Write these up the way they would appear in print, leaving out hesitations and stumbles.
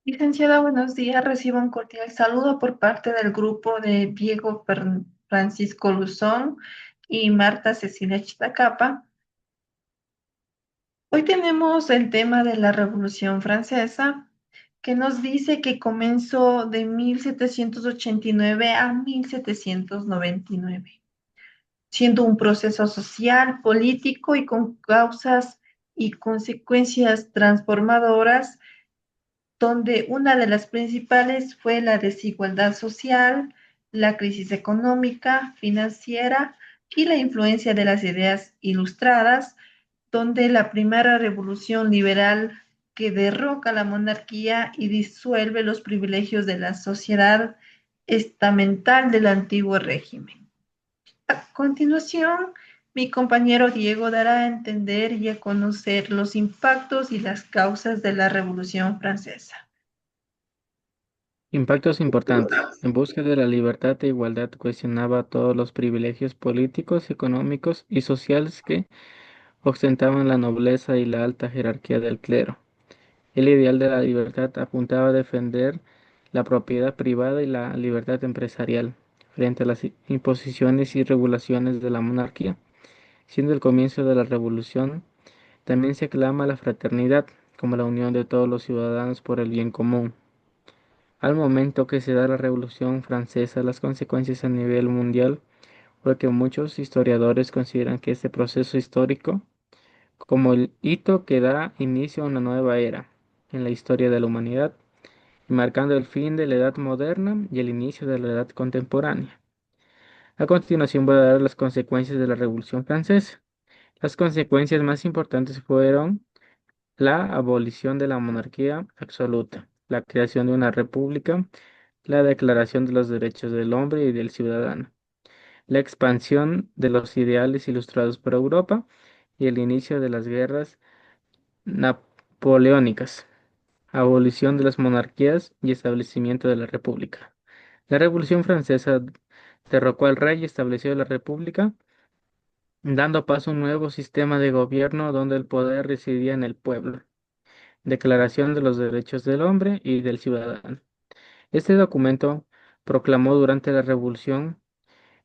Licenciada, buenos días. Recibo un cordial saludo por parte del grupo de Diego Francisco Luzón y Marta Cecilia Chitacapa. Hoy tenemos el tema de la Revolución Francesa, que nos dice que comenzó de 1789 a 1799, siendo un proceso social, político y con causas y consecuencias transformadoras donde una de las principales fue la desigualdad social, la crisis económica, financiera y la influencia de las ideas ilustradas, donde la primera revolución liberal que derroca la monarquía y disuelve los privilegios de la sociedad estamental del antiguo régimen. A continuación, mi compañero Diego dará a entender y a conocer los impactos y las causas de la Revolución Francesa. Impactos importantes. En busca de la libertad e igualdad cuestionaba todos los privilegios políticos, económicos y sociales que ostentaban la nobleza y la alta jerarquía del clero. El ideal de la libertad apuntaba a defender la propiedad privada y la libertad empresarial frente a las imposiciones y regulaciones de la monarquía. Siendo el comienzo de la revolución, también se aclama la fraternidad como la unión de todos los ciudadanos por el bien común. Al momento que se da la Revolución Francesa, las consecuencias a nivel mundial fue que muchos historiadores consideran que este proceso histórico como el hito que da inicio a una nueva era en la historia de la humanidad, marcando el fin de la Edad Moderna y el inicio de la Edad Contemporánea. A continuación voy a dar las consecuencias de la Revolución Francesa. Las consecuencias más importantes fueron la abolición de la monarquía absoluta, la creación de una república, la Declaración de los Derechos del Hombre y del Ciudadano, la expansión de los ideales ilustrados por Europa y el inicio de las guerras napoleónicas, abolición de las monarquías y establecimiento de la república. La Revolución Francesa derrocó al rey y estableció la república, dando paso a un nuevo sistema de gobierno donde el poder residía en el pueblo. Declaración de los Derechos del Hombre y del Ciudadano. Este documento proclamó durante la Revolución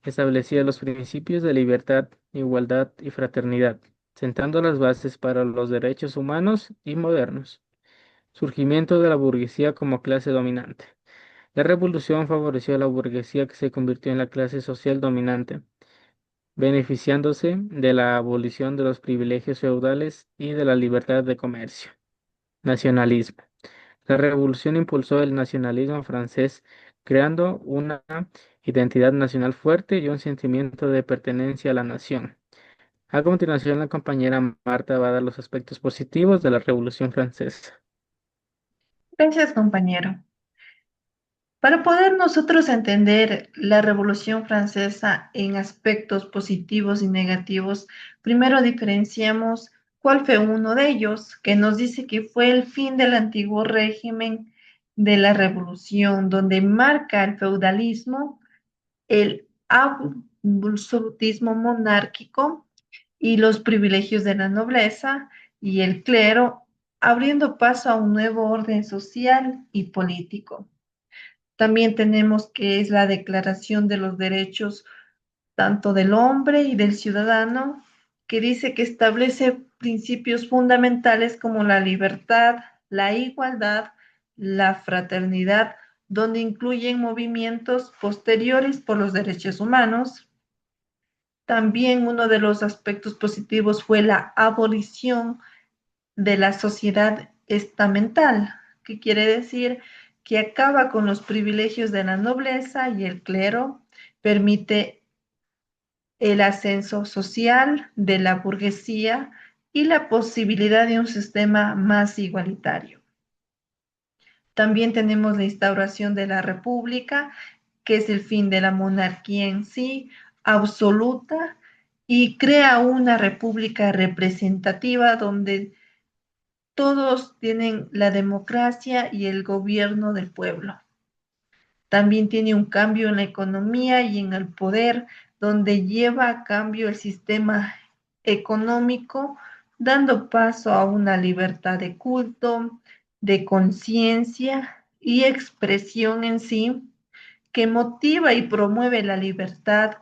establecía los principios de libertad, igualdad y fraternidad, sentando las bases para los derechos humanos y modernos. Surgimiento de la burguesía como clase dominante. La revolución favoreció a la burguesía que se convirtió en la clase social dominante, beneficiándose de la abolición de los privilegios feudales y de la libertad de comercio. Nacionalismo. La revolución impulsó el nacionalismo francés, creando una identidad nacional fuerte y un sentimiento de pertenencia a la nación. A continuación, la compañera Marta va a dar los aspectos positivos de la Revolución Francesa. Gracias, compañero. Para poder nosotros entender la Revolución Francesa en aspectos positivos y negativos, primero diferenciamos cuál fue uno de ellos, que nos dice que fue el fin del antiguo régimen de la Revolución, donde marca el feudalismo, el absolutismo monárquico y los privilegios de la nobleza y el clero, abriendo paso a un nuevo orden social y político. También tenemos que es la Declaración de los Derechos tanto del hombre y del ciudadano, que dice que establece principios fundamentales como la libertad, la igualdad, la fraternidad, donde incluyen movimientos posteriores por los derechos humanos. También uno de los aspectos positivos fue la abolición de la sociedad estamental, que quiere decir que acaba con los privilegios de la nobleza y el clero, permite el ascenso social de la burguesía y la posibilidad de un sistema más igualitario. También tenemos la instauración de la república, que es el fin de la monarquía en sí, absoluta, y crea una república representativa donde todos tienen la democracia y el gobierno del pueblo. También tiene un cambio en la economía y en el poder, donde lleva a cambio el sistema económico, dando paso a una libertad de culto, de conciencia y expresión en sí, que motiva y promueve la libertad,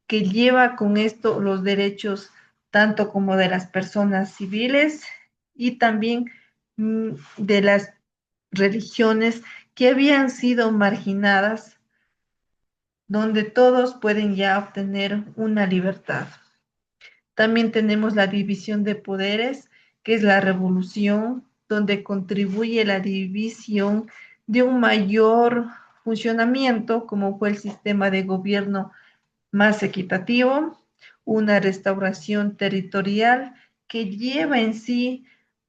que lleva con esto los derechos tanto como de las personas civiles y también de las religiones que habían sido marginadas, donde todos pueden ya obtener una libertad. También tenemos la división de poderes, que es la revolución, donde contribuye la división de un mayor funcionamiento, como fue el sistema de gobierno más equitativo, una restauración territorial que lleva en sí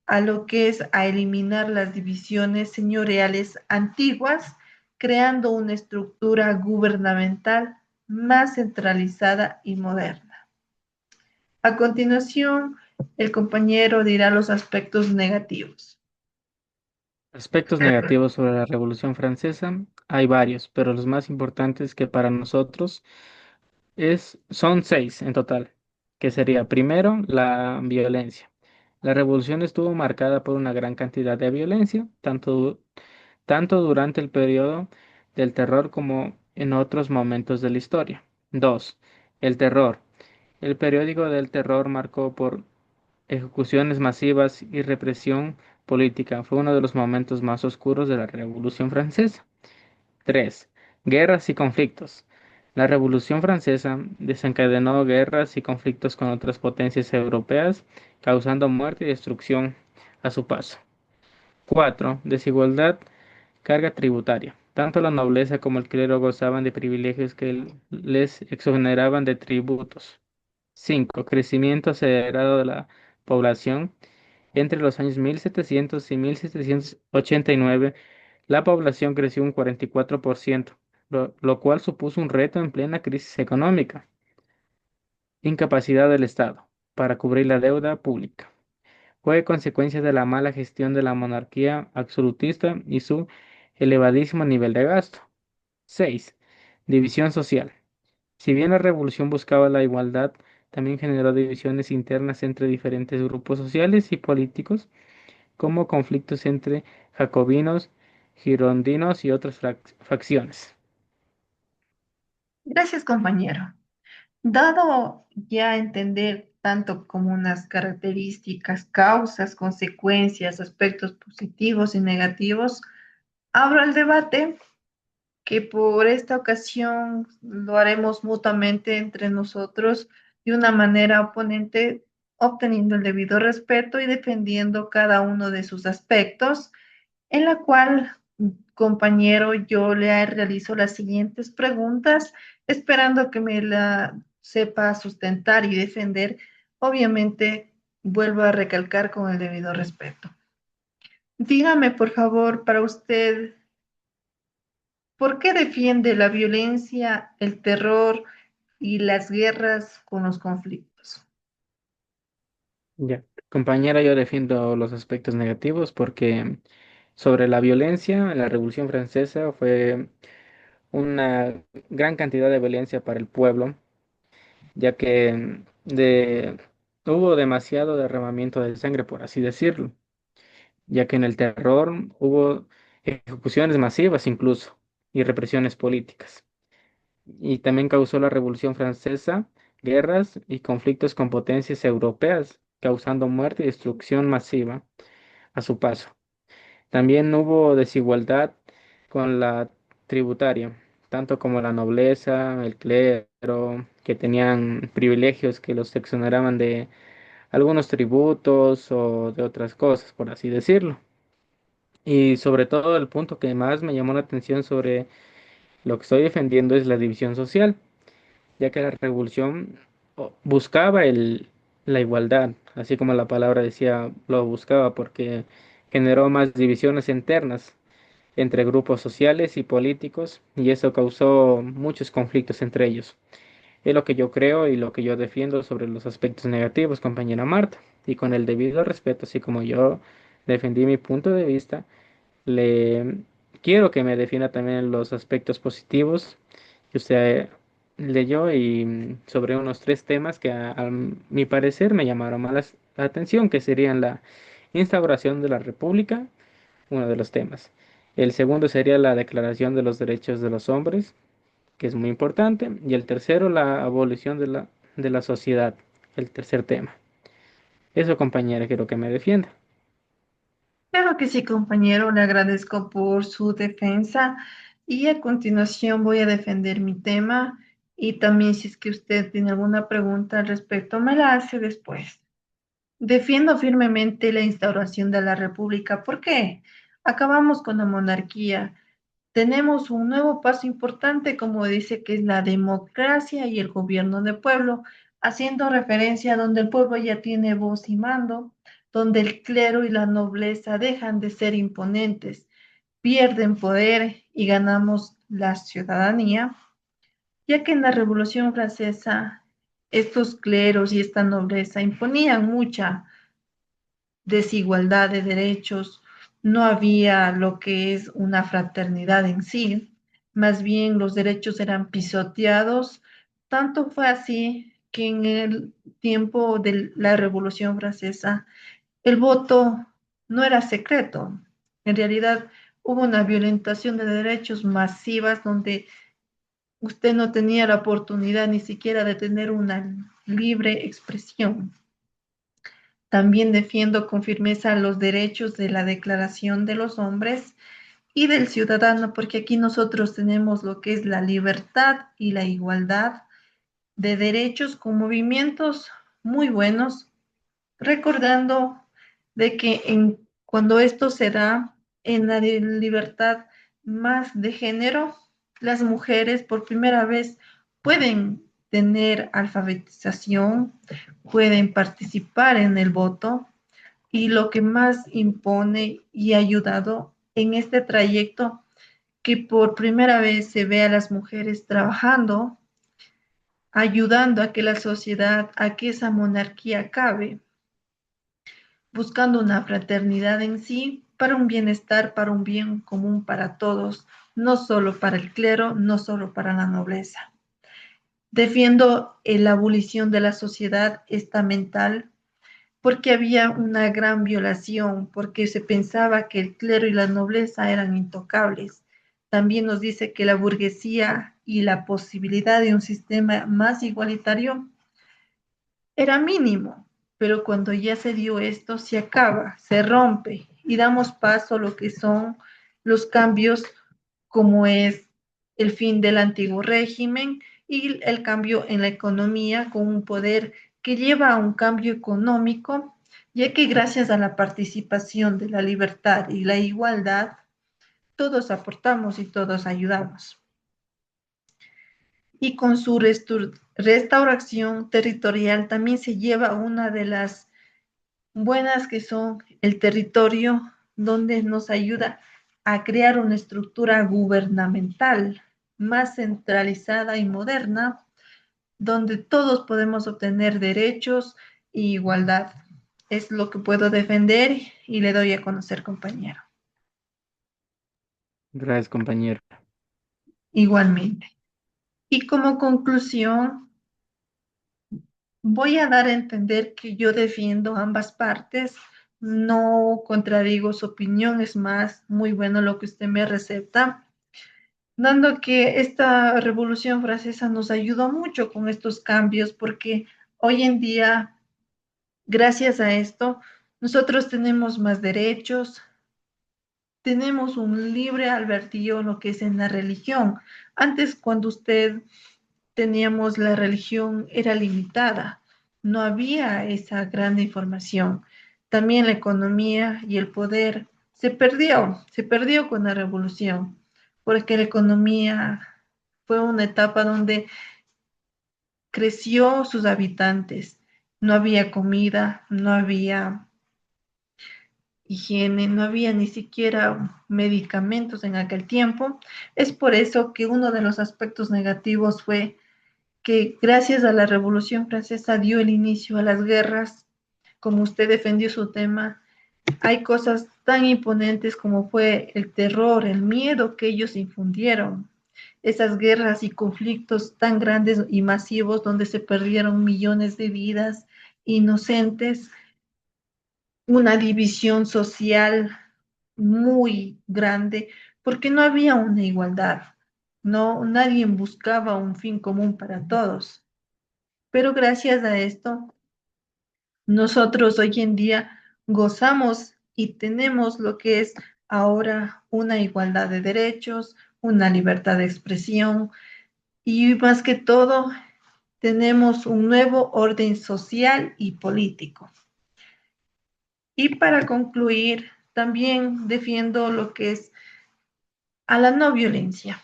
a lo que es a eliminar las divisiones señoriales antiguas, creando una estructura gubernamental más centralizada y moderna. A continuación, el compañero dirá los aspectos negativos. Aspectos negativos sobre la Revolución Francesa, hay varios, pero los más importantes que para nosotros son seis en total, que sería primero la violencia. La revolución estuvo marcada por una gran cantidad de violencia, tanto durante el periodo del terror como en otros momentos de la historia. Dos, el terror. El periódico del terror marcó por ejecuciones masivas y represión política. Fue uno de los momentos más oscuros de la Revolución Francesa. 3. Guerras y conflictos. La Revolución Francesa desencadenó guerras y conflictos con otras potencias europeas, causando muerte y destrucción a su paso. 4. Desigualdad, carga tributaria. Tanto la nobleza como el clero gozaban de privilegios que les exoneraban de tributos. 5. Crecimiento acelerado de la población. Entre los años 1700 y 1789, la población creció un 44%, lo cual supuso un reto en plena crisis económica. Incapacidad del Estado para cubrir la deuda pública. Fue consecuencia de la mala gestión de la monarquía absolutista y su elevadísimo nivel de gasto. 6. División social. Si bien la revolución buscaba la igualdad, también generó divisiones internas entre diferentes grupos sociales y políticos, como conflictos entre jacobinos, girondinos y otras facciones. Gracias, compañero. Dado ya a entender tanto como unas características, causas, consecuencias, aspectos positivos y negativos, abro el debate que por esta ocasión lo haremos mutuamente entre nosotros de una manera oponente, obteniendo el debido respeto y defendiendo cada uno de sus aspectos, en la cual, compañero, yo le realizo las siguientes preguntas, esperando que me la sepa sustentar y defender. Obviamente, vuelvo a recalcar con el debido respeto. Dígame, por favor, para usted, ¿por qué defiende la violencia, el terror y las guerras con los conflictos? Ya, compañera, yo defiendo los aspectos negativos porque sobre la violencia, la Revolución Francesa fue una gran cantidad de violencia para el pueblo, ya que hubo demasiado derramamiento de sangre, por así decirlo, ya que en el terror hubo ejecuciones masivas incluso y represiones políticas. Y también causó la Revolución Francesa guerras y conflictos con potencias europeas, causando muerte y destrucción masiva a su paso. También hubo desigualdad con la tributaria, tanto como la nobleza, el clero, que tenían privilegios que los exoneraban de algunos tributos o de otras cosas, por así decirlo. Y sobre todo el punto que más me llamó la atención sobre lo que estoy defendiendo es la división social, ya que la revolución buscaba la igualdad, así como la palabra decía, lo buscaba porque generó más divisiones internas entre grupos sociales y políticos y eso causó muchos conflictos entre ellos. Es lo que yo creo y lo que yo defiendo sobre los aspectos negativos, compañera Marta. Y con el debido respeto, así como yo defendí mi punto de vista, le quiero que me defienda también los aspectos positivos que usted leyó y sobre unos tres temas que a mi parecer me llamaron más la atención, que serían la instauración de la República, uno de los temas. El segundo sería la Declaración de los Derechos de los Hombres, que es muy importante. Y el tercero, la abolición de la sociedad, el tercer tema. Eso, compañera, quiero que me defienda. Claro que sí, compañero, le agradezco por su defensa y a continuación voy a defender mi tema y también si es que usted tiene alguna pregunta al respecto, me la hace después. Defiendo firmemente la instauración de la República. ¿Por qué? Acabamos con la monarquía. Tenemos un nuevo paso importante, como dice, que es la democracia y el gobierno del pueblo, haciendo referencia a donde el pueblo ya tiene voz y mando, donde el clero y la nobleza dejan de ser imponentes, pierden poder y ganamos la ciudadanía, ya que en la Revolución Francesa estos cleros y esta nobleza imponían mucha desigualdad de derechos, no había lo que es una fraternidad en sí, más bien los derechos eran pisoteados. Tanto fue así que en el tiempo de la Revolución Francesa el voto no era secreto. En realidad hubo una violentación de derechos masivas donde usted no tenía la oportunidad ni siquiera de tener una libre expresión. También defiendo con firmeza los derechos de la Declaración de los Hombres y del ciudadano, porque aquí nosotros tenemos lo que es la libertad y la igualdad de derechos con movimientos muy buenos, recordando de que cuando esto se da en la libertad más de género, las mujeres por primera vez pueden tener alfabetización, pueden participar en el voto y lo que más impone y ha ayudado en este trayecto que por primera vez se ve a las mujeres trabajando, ayudando a que la sociedad, a que esa monarquía acabe, buscando una fraternidad en sí para un bienestar, para un bien común para todos, no solo para el clero, no solo para la nobleza. Defiendo la abolición de la sociedad estamental porque había una gran violación, porque se pensaba que el clero y la nobleza eran intocables. También nos dice que la burguesía y la posibilidad de un sistema más igualitario era mínimo, pero cuando ya se dio esto, se acaba, se rompe y damos paso a lo que son los cambios como es el fin del antiguo régimen y el cambio en la economía con un poder que lleva a un cambio económico, ya que gracias a la participación de la libertad y la igualdad, todos aportamos y todos ayudamos. Y con su restauración territorial también se lleva una de las buenas que son el territorio, donde nos ayuda a crear una estructura gubernamental más centralizada y moderna, donde todos podemos obtener derechos e igualdad. Es lo que puedo defender y le doy a conocer, compañero. Gracias, compañero. Igualmente. Y como conclusión, voy a dar a entender que yo defiendo ambas partes, no contradigo su opinión, es más, muy bueno lo que usted me receta, dando que esta Revolución Francesa nos ayudó mucho con estos cambios, porque hoy en día, gracias a esto, nosotros tenemos más derechos, tenemos un libre albedrío en lo que es en la religión. Antes, cuando usted teníamos la religión era limitada, no había esa gran información. También la economía y el poder se perdió con la revolución, porque la economía fue una etapa donde creció sus habitantes, no había comida, no había higiene, no había ni siquiera medicamentos en aquel tiempo. Es por eso que uno de los aspectos negativos fue que gracias a la Revolución Francesa dio el inicio a las guerras, como usted defendió su tema, hay cosas tan imponentes como fue el terror, el miedo que ellos infundieron, esas guerras y conflictos tan grandes y masivos donde se perdieron millones de vidas inocentes, una división social, muy grande porque no había una igualdad, no, nadie buscaba un fin común para todos. Pero gracias a esto, nosotros hoy en día gozamos y tenemos lo que es ahora una igualdad de derechos, una libertad de expresión y más que todo tenemos un nuevo orden social y político. Y para concluir, también defiendo lo que es a la no violencia,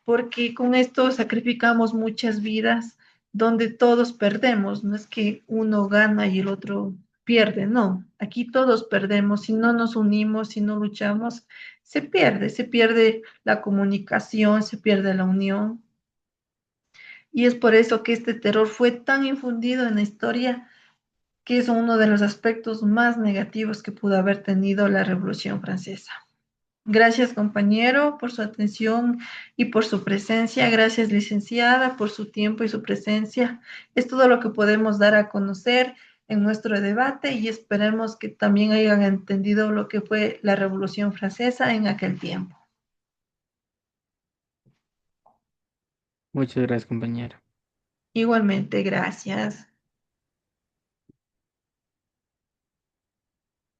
porque con esto sacrificamos muchas vidas donde todos perdemos, no es que uno gana y el otro pierde, no, aquí todos perdemos, si no nos unimos, si no luchamos, se pierde la comunicación, se pierde la unión, y es por eso que este terror fue tan infundido en la historia, que es uno de los aspectos más negativos que pudo haber tenido la Revolución Francesa. Gracias, compañero, por su atención y por su presencia. Gracias, licenciada, por su tiempo y su presencia. Es todo lo que podemos dar a conocer en nuestro debate y esperemos que también hayan entendido lo que fue la Revolución Francesa en aquel tiempo. Muchas gracias, compañero. Igualmente, gracias.